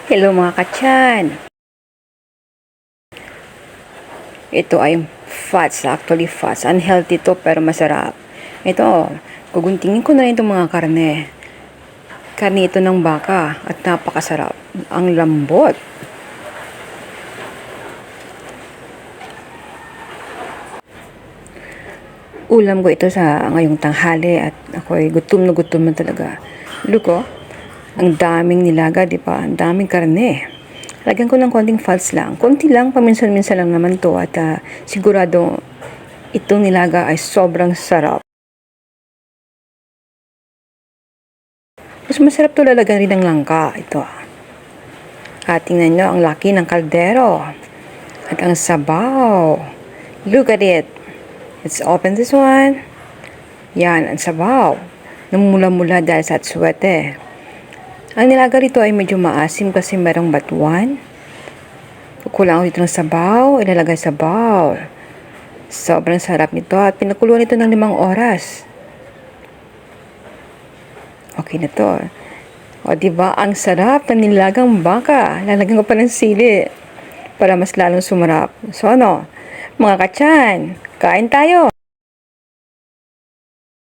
Hello mga katyan. Ito ay fats, actually fats. Unhealthy to pero masarap. Ito, guguntingin ko na rin itong mga karne. Karne ito ng baka at napakasarap. Ang lambot. Ulam ko ito sa ngayong tanghali at ako'y gutom na talaga. Look oh, ang daming nilaga, di ba? Ang daming karne. Lagyan ko ng konting fats lang. Konti lang, paminsan-minsan lang naman to at sigurado itong nilaga ay sobrang sarap. Mas masarap to lalagyan rin ng langka. Ito. At tingnan nyo, ang laki ng kaldero. At ang sabaw. Look at it. Let's open this one. Yan, ang sabaw. Namumula-mula dahil sa atsuete. Ang nilaga rito ay medyo maasim kasi merong batuan. Kukulang dito ng sabaw, ilalagay sa bowl. Sobrang sarap nito at pinakuluan ito ng 5 oras. Okay na to. O diba, ang sarap ng nilagang baka. Lalagyan ko pa ng sili para mas lalong sumarap. So ano, mga katyan, kain tayo!